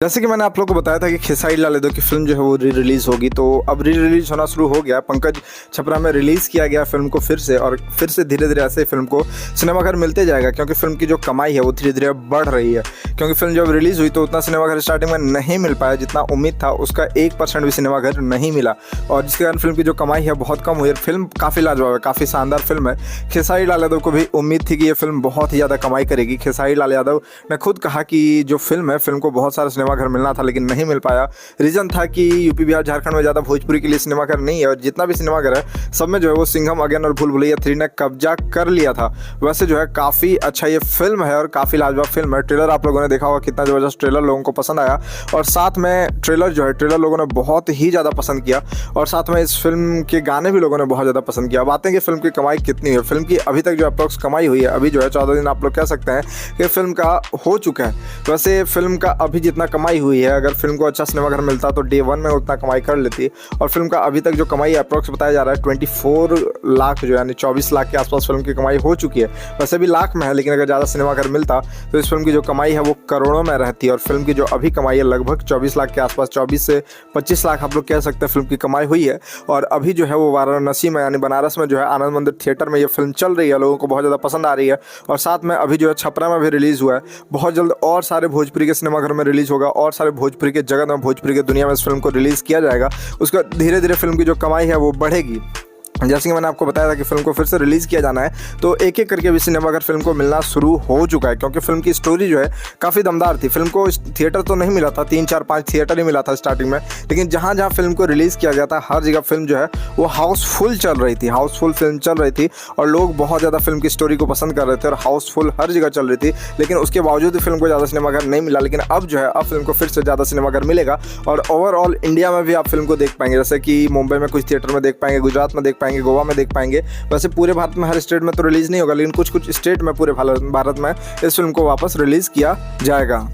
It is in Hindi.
जैसे कि मैंने आप लोगों को बताया था कि खेसारी लाल यादव की फिल्म जो है वो री रिलीज़ होगी, तो अब री रिलीज़ होना शुरू हो गया। पंकज छपरा में रिलीज़ किया गया फिल्म को फिर से, और फिर से धीरे धीरे ऐसे फिल्म को सिनेमाघर मिलते जाएगा, क्योंकि फिल्म की जो कमाई है वो धीरे धीरे बढ़ रही है। क्योंकि फिल्म जब रिलीज़ हुई तो उतना सिनेमाघर स्टार्टिंग में नहीं मिल पाया जितना उम्मीद था, उसका 1% भी सिनेमाघर नहीं मिला, और जिसके कारण फिल्म की जो कमाई है बहुत कम हुई। फिल्म काफ़ी लाजवाब है, काफ़ी शानदार फिल्म है। खेसारी लाल यादव को भी उम्मीद थी कि ये फिल्म बहुत ही ज़्यादा कमाई करेगी। खेसारी लाल यादव ने खुद कहा कि जो फिल्म है, फिल्म को बहुत सारा सिनेमाघर मिलना था लेकिन नहीं मिल पाया। रीज़न था कि यूपी बिहार झारखंड में ज़्यादा भोजपुरी के लिए सिनेमाघर नहीं है, और जितना भी सिनेमाघर है सब में जो है वो सिंघम अगेन और भूल भुलैया 3 ने कब्जा कर लिया था। वैसे जो है काफ़ी अच्छा ये फिल्म है और काफ़ी लाजवाब फिल्म है। ट्रेलर आप लोगों ने देखा होगा, कितना ज़बरदस्त ट्रेलर लोगों को पसंद आया, और साथ में ट्रेलर लोगों ने बहुत ही ज़्यादा पसंद किया, और साथ में इस फिल्म के गाने भी लोगों ने बहुत ज़्यादा पसंद किया। बात है कि फिल्म की कमाई कितनी है। फिल्म की अभी तक जो अप्रॉक्स कमाई हुई है, अभी जो है 14 दिन आप लोग कह सकते हैं कि फिल्म का हो चुका है। वैसे फिल्म का अभी जितना कमाई हुई है, अगर फिल्म को अच्छा सिनेमाघर मिलता तो डे 1 में उतना कमाई कर लेती, और फिल्म का अभी तक जो कमाई अप्रॉक्स बताया जा रहा है 24 लाख, जो यानी 24 लाख के आसपास फिल्म की कमाई हो चुकी है। वैसे भी लाख में है, लेकिन अगर ज़्यादा सिनेमाघर मिलता तो इस फिल्म की जो कमाई है वो करोड़ों में रहती, और फिल्म की जो अभी कमाई है लगभग 24 लाख के आसपास, 24 से 25 लाख आप लोग कह सकते हैं फिल्म की कमाई हुई है। और अभी जो है वो वाराणसी में यानी बनारस में जो है आनंद मंदिर थिएटर में ये फिल्म चल रही है, लोगों को बहुत ज़्यादा पसंद आ रही है। और साथ में अभी जो है छपरा में भी रिलीज़ हुआ है, बहुत जल्द और सारे भोजपुरी के सिनेमाघर में रिलीज़ होगा, और सारे भोजपुरी के जगत में, भोजपुरी के दुनिया में इस फिल्म को रिलीज़ किया जाएगा। उसका धीरे धीरे फिल्म की जो कमाई है वो बढ़ेगी। जैसे कि मैंने आपको बताया था कि फिल्म को फिर से रिलीज़ किया जाना है, तो एक एक करके भी सिनेमाघर फिल्म को मिलना शुरू हो चुका है, क्योंकि फिल्म की स्टोरी जो है काफ़ी दमदार थी। फिल्म को थिएटर तो नहीं मिला था, 3 4 5 थिएटर ही मिला था स्टार्टिंग में, लेकिन जहाँ जहाँ फिल्म को रिलीज़ किया गया था हर जगह फिल्म जो है वो हाउसफुल चल रही थी, हाउसफुल फिल्म चल रही थी, और लोग बहुत ज़्यादा फिल्म की स्टोरी को पसंद कर रहे थे, और हाउसफुल हर जगह चल रही थी। लेकिन उसके बावजूद भी फिल्म को ज़्यादा सिनेमाघर नहीं मिला, लेकिन अब जो है अब फिल्म को फिर से ज़्यादा सिनेमाघर मिलेगा, और ओवरऑल इंडिया में भी आप फिल्म को देख पाएंगे। जैसे कि मुंबई में कुछ थिएटर में देख पाएंगे, गुजरात में देख पाएंगे, गोवा में देख पाएंगे। वैसे पूरे भारत में हर स्टेट में तो रिलीज़ नहीं होगा, लेकिन कुछ कुछ स्टेट में पूरे भारत में इस फिल्म को वापस रिलीज़ किया जाएगा।